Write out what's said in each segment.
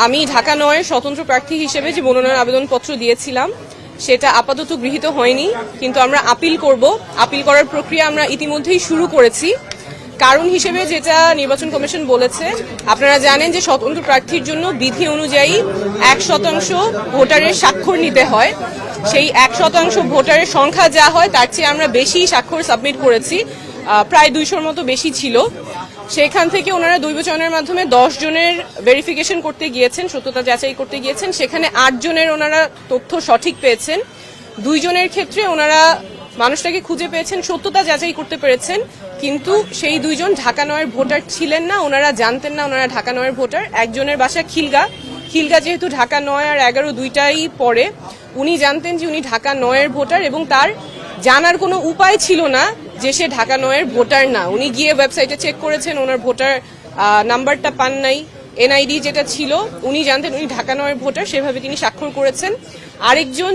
আমি ঢাকা ৯ স্বতন্ত্র প্রার্থী হিসেবে যে মনোনয়ন আবেদনপত্র দিয়েছিলাম সেটা আপাতত গৃহীত হয়নি, কিন্তু আমরা আপিল করব। আপিল করার প্রক্রিয়া আমরা ইতিমধ্যেই শুরু করেছি। কারণ হিসেবে যেটা নির্বাচন কমিশন বলেছে, আপনারা জানেন যে স্বতন্ত্র প্রার্থীর জন্য বিধি অনুযায়ী ১% ভোটারের স্বাক্ষর নিতে হয়। সেই ১% ভোটারের সংখ্যা যা হয় তার চেয়ে আমরা বেশি স্বাক্ষর সাবমিট করেছি, প্রায় ২০০-র মতো বেশি ছিল। সেখান থেকে ওনারা দৈবচয়নের মাধ্যমে 10 জনের ভেরিফিকেশন করতে গিয়েছেন, সত্যতা যাচাই করতে গিয়েছেন। সেখানে 8 জনের ওনারা তথ্য সঠিক পেয়েছেন। 2 জনের ক্ষেত্রে ওনারা মানুষটাকে খুঁজে পেয়েছেন, সত্যতা যাচাই করতে পেরেছেন, কিন্তু সেই 2 জন ঢাকা ৯-এর ভোটার ছিলেন না। ওনারা জানতেন না ওনারা ঢাকা ৯-এর ভোটার। একজনের বাসা খিলগা যেহেতু ঢাকা ৯ আর 11 দুইটাই পড়ে, উনি জানতেন যে উনি ঢাকা ৯-এর ভোটার এবং তার জানার কোনো উপায় ছিল না যে সে ঢাকা ৯-এর ভোটার না। উনি গিয়ে ওয়েবসাইটে চেক করেছেন, ওনার ভোটার নাম্বারটা পান নাই, এনআইডি যেটা ছিল উনি জানতেন উনি ঢাকা ৯-এর ভোটার, সেভাবে তিনি স্বাক্ষর করেছেন। আরেকজন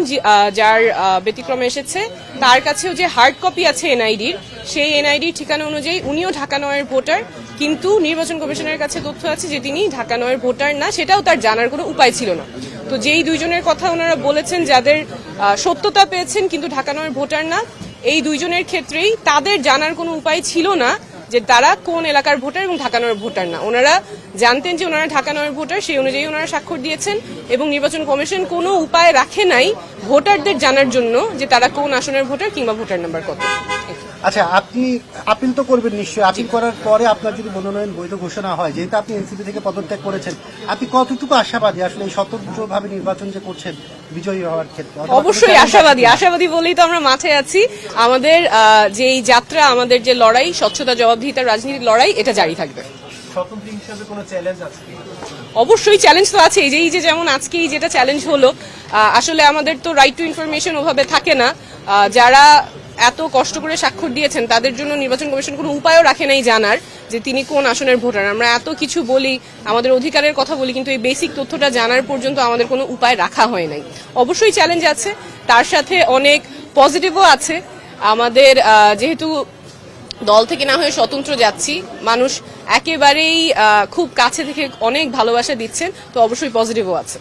যার ব্যতিক্রমে এসেছে, তার কাছেও যে হার্ড কপি আছে এনআইডির, সেই এনআইডির ঠিকানা অনুযায়ী উনিও ঢাকা ৯-এর ভোটার, কিন্তু নির্বাচন কমিশনের কাছে তথ্য আছে যে তিনি ঢাকা ৯-এর ভোটার না, সেটাও তার জানার কোনো উপায় ছিল না। তো যেই 2 জনের কথা ওনারা বলেছেন যাদের সত্যতা পেয়েছেন কিন্তু ঢাকা ৯-এর ভোটার না, এই 2 জনের ক্ষেত্রেই তাদের জানার কোনো উপায় ছিল না যে তারা কোন এলাকার ভোটার এবং ঢাকা ৯-এর ভোটার না। ওনারা জানতেন যে ওনারা ঢাকা ৯-এর ভোটার, সেই অনুযায়ী ওনারা স্বাক্ষর দিয়েছেন এবং নির্বাচন কমিশন কোনো উপায় রাখে নাই ভোটারদের জানার জন্য যে তারা কোন আসনের ভোটার কিংবা ভোটার নাম্বার কত। আচ্ছা, আপনি আপিল তো করবেন নিশ্চয়ই। আপিল করার পরে আপনার যদি মনোনয়ন বৈধ ঘোষণা হয়, যেহেতু আপনি এনসিপি থেকে পদত্যাগ করেছেন, আপনি কতটুকু আশাবাদী আসলে এই স্বতন্ত্রভাবে নির্বাচন যে করছেন বিজয়ী হওয়ার ক্ষেত্রে? অবশ্যই আশাবাদী বলেই তো আমরা মাঠে আছি। আমাদের যেই যাত্রা, আমাদের যে লড়াই, স্বচ্ছতা জবাবদিহিতার রাজনীতির লড়াই, এটা জারি থাকবে। স্বতন্ত্র হিসেবে কোনো চ্যালেঞ্জ আছে? অবশ্যই চ্যালেঞ্জ তো আছে। এই যে যেমন আজকেই যেটা চ্যালেঞ্জ হলো, আসলে আমাদের তো রাইট টু ইনফরমেশন ওভাবে থাকে না। যারা এত কষ্ট করে স্বাক্ষর দিয়েছেন তাদের জন্য নির্বাচন কমিশন কোনো উপায়ও রাখে নাই জানার যে তিনি কোন আসনের ভোটার। আমরা এত কিছু বলি, আমাদের অধিকারের কথা বলি, কিন্তু এই বেসিক তথ্যটা জানার পর্যন্ত আমাদের কোনো উপায় রাখা হয় নাই। অবশ্যই চ্যালেঞ্জ আছে, তার সাথে অনেক পজিটিভও আছে। আমাদের যেহেতু দল থেকে না হয়ে স্বতন্ত্র যাচ্ছি, মানুষ একেবারেই খুব কাছে থেকে অনেক ভালোবাসা দিচ্ছেন, তো অবশ্যই পজিটিভও আছে।